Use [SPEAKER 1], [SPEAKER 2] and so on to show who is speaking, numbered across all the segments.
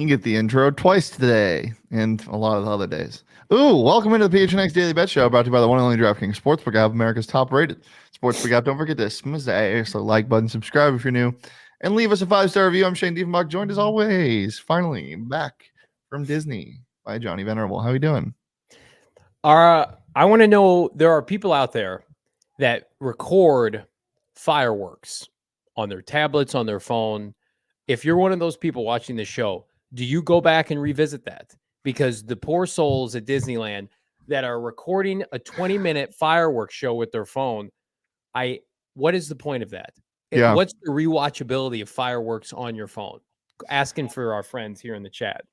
[SPEAKER 1] get the intro twice today and a lot of the other days. Ooh, welcome into the PHNX Daily Bet Show, brought to you by the one and only DraftKings Sportsbook app, America's top-rated sportsbook app. Don't forget to smash the like button, subscribe if you're new, and leave us a 5-star review. I'm Shane Diefenbach, joined as always, finally back from Disney by Johnny Venerable. How are you doing?
[SPEAKER 2] I want to know, there are people out there that record fireworks on their tablets, on their phone. If you're one of those people watching the show, do you go back and revisit that? Because the poor souls at Disneyland that are recording a 20-minute fireworks show with their phone, what is the point of that?
[SPEAKER 1] Yeah.
[SPEAKER 2] What's the rewatchability of fireworks on your phone? Asking for our friends here in the chat.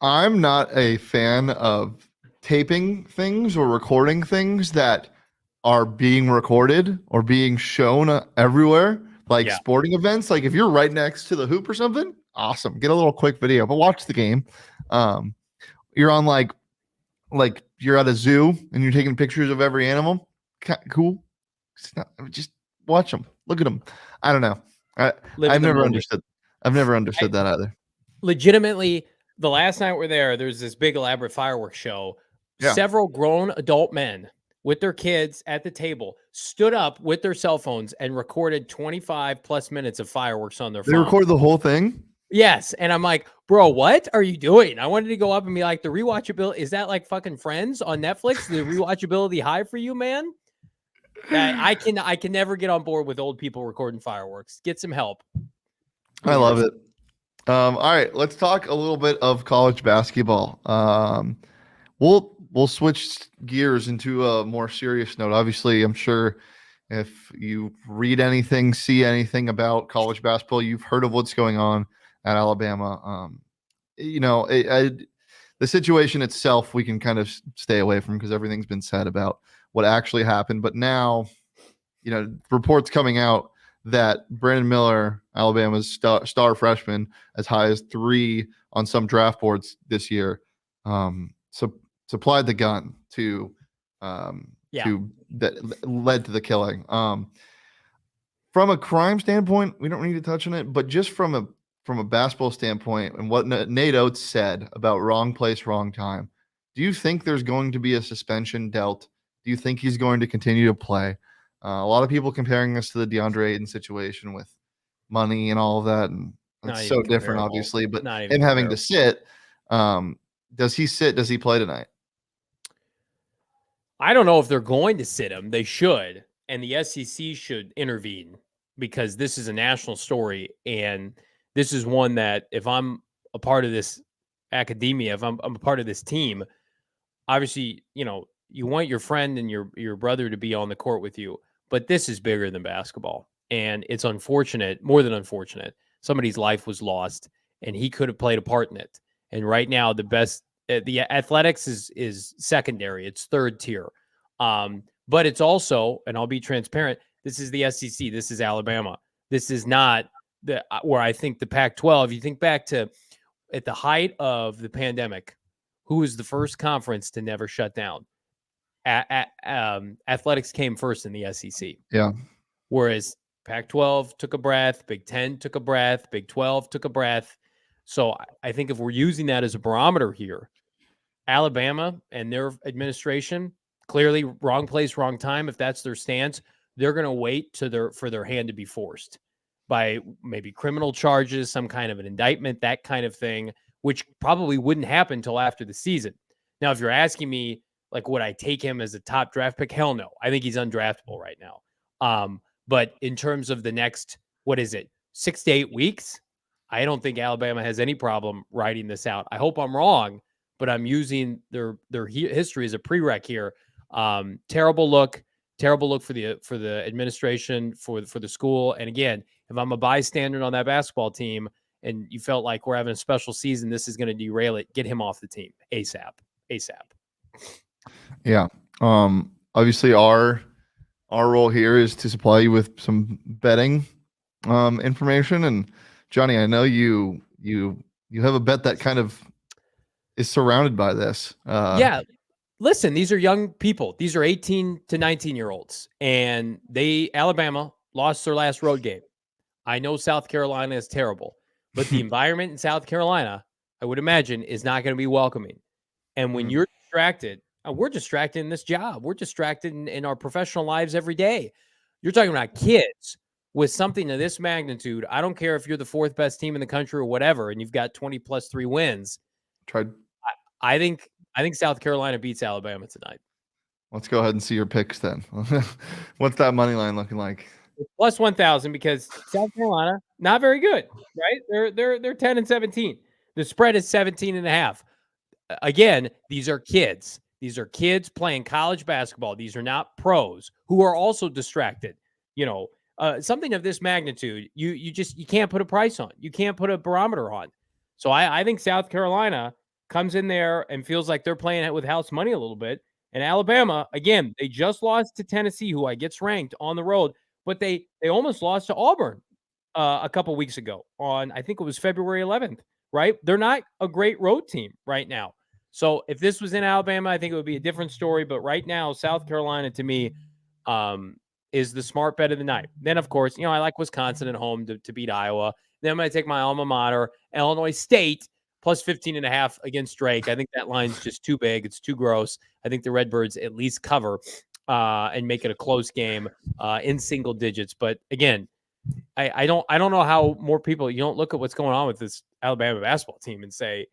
[SPEAKER 1] I'm not a fan of taping things or recording things that are being recorded or being shown everywhere, like sporting events. Like if you're right next to the hoop or something, awesome, get a little quick video, but watch the game. You're on like you're at a zoo and you're taking pictures of every animal. Cool. Just watch them, look at them. I don't know. I've never understood that either.
[SPEAKER 2] Legitimately, the last night we're there's this big elaborate fireworks show. Yeah. Several grown adult men with their kids at the table stood up with their cell phones and recorded 25 plus minutes of fireworks on their phone.
[SPEAKER 1] They recorded the whole thing?
[SPEAKER 2] Yes. And I'm like, bro, what are you doing? I wanted to go up and be like, the rewatchability, is that like fucking Friends on Netflix? The rewatchability high for you, man? I can never get on board with old people recording fireworks. Get some help.
[SPEAKER 1] I love it. All right, let's talk a little bit of college basketball. We'll switch gears into a more serious note. Obviously, I'm sure if you read anything, see anything about college basketball, you've heard of what's going on at Alabama. The situation itself, we can kind of stay away from because everything's been said about what actually happened. But now, reports coming out that Brandon Miller, Alabama's star freshman, as high as 3 on some draft boards this year, supplied the gun to that led to the killing. From a crime standpoint, we don't need to touch on it, but just from a basketball standpoint and what Nate Oats said about wrong place, wrong time, do you think there's going to be a suspension dealt? Do you think he's going to continue to play? A lot of people comparing this to the DeAndre Ayton situation with money and all of that, and it's so different, obviously. But him having to sit, does he sit? Does he play tonight?
[SPEAKER 2] I don't know if they're going to sit him. They should, and the SEC should intervene because this is a national story, and this is one that if I'm a part of this academia, if I'm a part of this team, obviously, you want your friend and your brother to be on the court with you, but this is bigger than basketball, and it's unfortunate, more than unfortunate. Somebody's life was lost, and he could have played a part in it. And right now, the athletics is secondary; it's third tier. But it's also, and I'll be transparent, this is the SEC. This is Alabama. This is not where I think the Pac-12. You think back to at the height of the pandemic, who was the first conference to never shut down? Athletics came first in the SEC.
[SPEAKER 1] Yeah.
[SPEAKER 2] Whereas Pac-12 took a breath, Big Ten took a breath, Big 12 took a breath. So I think if we're using that as a barometer here, Alabama and their administration, clearly wrong place, wrong time. If that's their stance, they're going to wait for their hand to be forced by maybe criminal charges, some kind of an indictment, that kind of thing, which probably wouldn't happen until after the season. Now, if you're asking me, like, would I take him as a top draft pick? Hell no. I think he's undraftable right now. But in terms of the next, 6 to 8 weeks, I don't think Alabama has any problem writing this out. I hope I'm wrong, but I'm using their history as a prereq here. Terrible look for the administration, for the school. And again, if I'm a bystander on that basketball team and you felt like we're having a special season, this is going to derail it, get him off the team ASAP.
[SPEAKER 1] Yeah. Obviously our role here is to supply you with some betting information. And Johnny, I know you have a bet that kind of is surrounded by this.
[SPEAKER 2] Yeah. Listen, these are young people. These are 18 to 19-year-olds. And Alabama lost their last road game. I know South Carolina is terrible, but the environment in South Carolina I would imagine, is not going to be welcoming. And when you're distracted, we're distracted in this job. We're distracted in our professional lives every day. You're talking about kids with something of this magnitude. I don't care if you're the fourth best team in the country or whatever, and you've got 20 plus 3 wins.
[SPEAKER 1] Tried.
[SPEAKER 2] I think South Carolina beats Alabama tonight.
[SPEAKER 1] Let's go ahead and see your picks then. What's that money line looking like?
[SPEAKER 2] It's plus 1,000 because South Carolina, not very good, right? They're 10 and 17. The spread is 17.5. Again, these are kids. These are kids playing college basketball. These are not pros who are also distracted. Something of this magnitude, you can't put a price on. You can't put a barometer on. So I think South Carolina comes in there and feels like they're playing it with house money a little bit. And Alabama, again, they just lost to Tennessee, who gets ranked on the road, but they almost lost to Auburn a couple weeks ago on, I think it was February 11th, right? They're not a great road team right now. So if this was in Alabama, I think it would be a different story. But right now, South Carolina, to me, is the smart bet of the night. Then, of course, I like Wisconsin at home to beat Iowa. Then I'm going to take my alma mater, Illinois State, plus 15.5 against Drake. I think that line's just too big. It's too gross. I think the Redbirds at least cover and make it a close game in single digits. But again, I don't know how more people, you don't look at what's going on with this Alabama basketball team and say,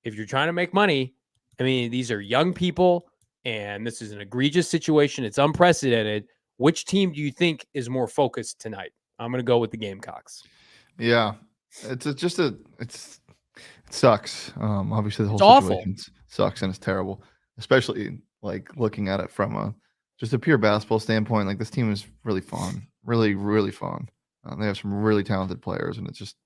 [SPEAKER 2] if you're trying to make money, I mean, these are young people and this is an egregious situation. It's unprecedented. Which team do you think is more focused tonight? I'm going to go with the Gamecocks.
[SPEAKER 1] Yeah, it sucks. Obviously the whole situation sucks and it's terrible, especially like looking at it from just a pure basketball standpoint. Like this team is really fun, really, really fun. They have some really talented players, and it's just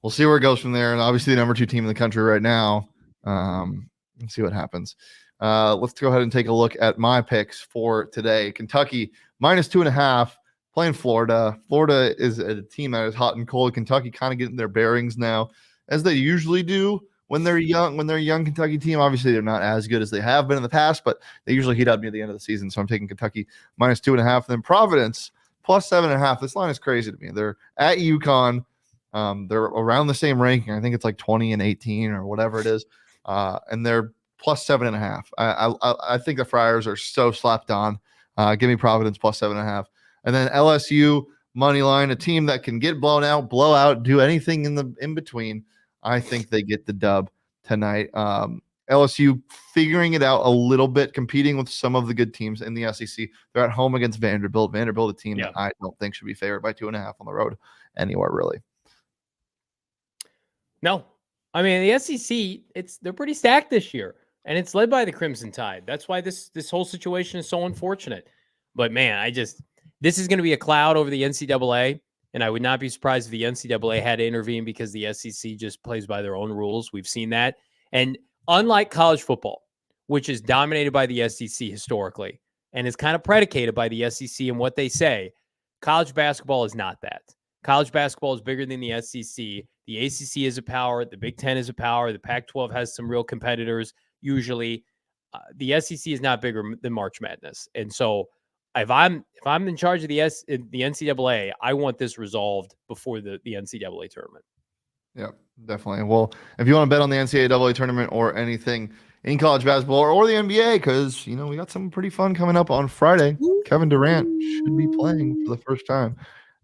[SPEAKER 1] we'll see where it goes from there. And obviously the number 2 team in the country right now. Let's see what happens. Let's go ahead and take a look at my picks for today. Kentucky minus 2.5 playing Florida. Florida is a team that is hot and cold. Kentucky kind of getting their bearings now, as they usually do when they're young. When they're a young Kentucky team, obviously they're not as good as they have been in the past, but they usually heat up near the end of the season. So I'm taking Kentucky minus 2.5. And then Providence plus 7.5. This line is crazy to me. They're at UConn. They're around the same ranking. I think it's like 20 and 18 or whatever it is. And they're plus 7.5. I think the Friars are so slapped on. Give me Providence plus 7.5. And then LSU money line, a team that can get blown out, blow out, do anything in between. I think they get the dub tonight. LSU figuring it out a little bit, competing with some of the good teams in the SEC. They're at home against Vanderbilt. Vanderbilt, a team that I don't think should be favored by 2.5 on the road anywhere, really.
[SPEAKER 2] No. I mean, the SEC, they're pretty stacked this year, and it's led by the Crimson Tide. That's why this whole situation is so unfortunate. But, man, this is going to be a cloud over the NCAA, and I would not be surprised if the NCAA had to intervene because the SEC just plays by their own rules. We've seen that. And unlike college football, which is dominated by the SEC historically and is kind of predicated by the SEC and what they say, college basketball is not that. College basketball is bigger than the SEC. The ACC is a power. The Big Ten is a power. The Pac-12 has some real competitors. Usually, the SEC is not bigger than March Madness. And so, if I'm in charge of the NCAA, I want this resolved before the NCAA tournament.
[SPEAKER 1] Yeah, definitely. Well, if you want to bet on the NCAA tournament or anything in college basketball or the NBA, because we got something pretty fun coming up on Friday. Kevin Durant should be playing for the first time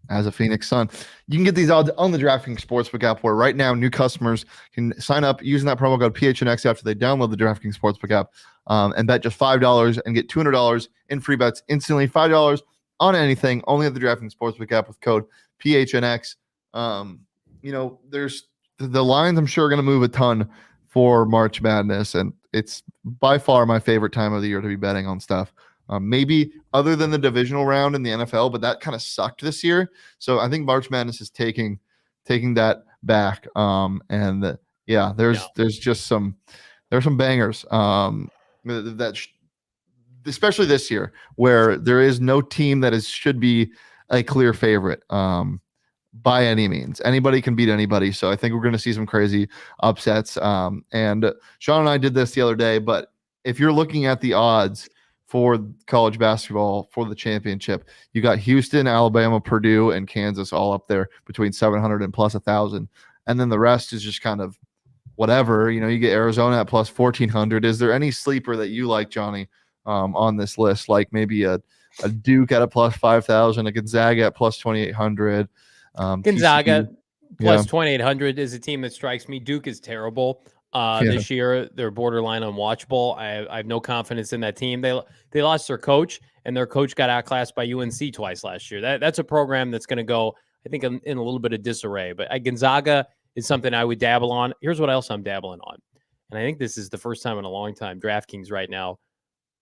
[SPEAKER 1] as a Phoenix Sun. You can get these odds on the DraftKings Sportsbook app, where right now new customers can sign up using that promo code PHNX after they download the DraftKings Sportsbook app and bet just $5 and get $200 in free bets instantly. $5 on anything, only at the DraftKings Sportsbook app with code PHNX. There's the lines I'm sure are going to move a ton for March Madness, and it's by far my favorite time of the year to be betting on stuff. Maybe other than the divisional round in the NFL, but that kind of sucked this year. So I think March Madness is taking that back. There's just some bangers. Especially this year, where there is no team that should be a clear favorite by any means. Anybody can beat anybody. So I think we're going to see some crazy upsets. And Sean and I did this the other day, but if you're looking at the odds for college basketball for the championship, you got Houston, Alabama, Purdue, and Kansas all up there between 700 and plus 1,000. And then the rest is just kind of whatever. You get Arizona at plus 1,400. Is there any sleeper that you like, Johnny, on this list? Like maybe a Duke at a plus 5,000, a Gonzaga at plus 2,800.
[SPEAKER 2] Gonzaga
[SPEAKER 1] TCU,
[SPEAKER 2] plus
[SPEAKER 1] yeah,
[SPEAKER 2] 2,800 is a team that strikes me. Duke is terrible.
[SPEAKER 1] yeah,
[SPEAKER 2] This year, they're borderline unwatchable. I have no confidence in that team. They lost their coach, and their coach got outclassed by UNC twice last year. That's a program that's going to go, I think, in a little bit of disarray. But Gonzaga is something I would dabble on. Here's what else I'm dabbling on, and I think this is the first time in a long time. DraftKings right now,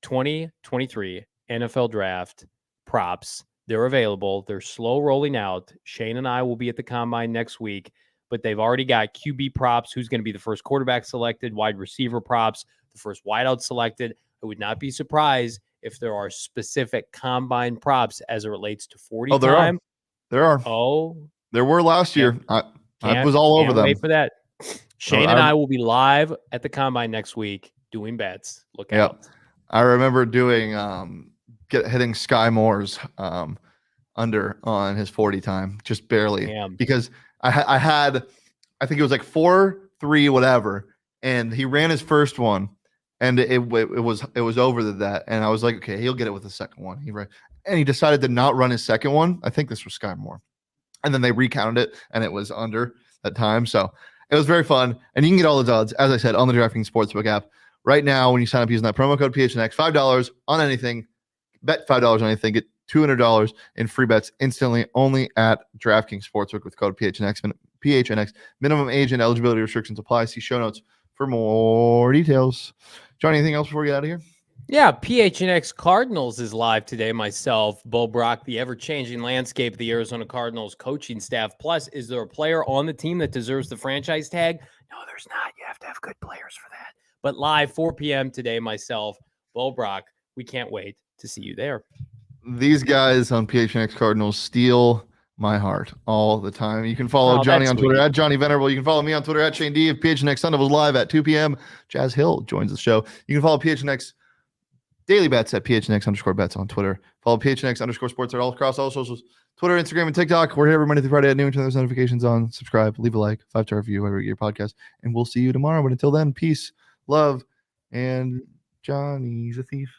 [SPEAKER 2] 2023 NFL Draft props. They're available. They're slow rolling out. Shane and I will be at the combine next week, but they've already got QB props. Who's going to be the first quarterback selected? Wide receiver props. The first wideout selected. I would not be surprised if there are specific combine props as it relates to 40
[SPEAKER 1] there
[SPEAKER 2] time.
[SPEAKER 1] there are.
[SPEAKER 2] Oh,
[SPEAKER 1] There were last year. I
[SPEAKER 2] can't
[SPEAKER 1] was all over
[SPEAKER 2] can't
[SPEAKER 1] them.
[SPEAKER 2] wait for that. Shane and I will be live at the combine next week doing bets. Look out.
[SPEAKER 1] I remember doing hitting Sky Moore's under on his 40 time, just barely.
[SPEAKER 2] Damn.
[SPEAKER 1] Because I had, I think it was like 4-3 whatever, and he ran his first one, and it was over that, and I was like, okay, he'll get it with the second one. He decided to not run his second one. I think this was Sky Moore, and then they recounted it, and it was under that time. So it was very fun, and you can get all the odds, as I said, on the DraftKings Sportsbook app. Right now, when you sign up using that promo code PHNX, $5 on anything, bet $5 on anything, get $200 in free bets instantly only at DraftKings Sportsbook with code PHNX. Minimum age and eligibility restrictions apply. See show notes for more details. Johnny, anything else before we get out of here?
[SPEAKER 2] Yeah, PHNX Cardinals is live today. Myself, Bo Brock, the ever-changing landscape of the Arizona Cardinals coaching staff. Plus, is there a player on the team that deserves the franchise tag? No, there's not. You have to have good players for that. But live 4 p.m. today, myself, Bo Brock. We can't wait to see you there.
[SPEAKER 1] These guys on PHNX Cardinals steal my heart all the time. You can follow Johnny on Twitter at Johnny Venerable. You can follow me on Twitter at Shane D. If PHNX Sunday was live at 2 p.m., Jazz Hill joins the show. You can follow PHNX Daily Bets at PHNX_bets on Twitter. Follow PHNX_sports all across all socials, Twitter, Instagram, and TikTok. We're here every Monday through Friday at noon. Turn those notifications on. Subscribe, leave a like, 5-star review, wherever you get your podcast. And we'll see you tomorrow. But until then, peace, love, and Johnny's a thief.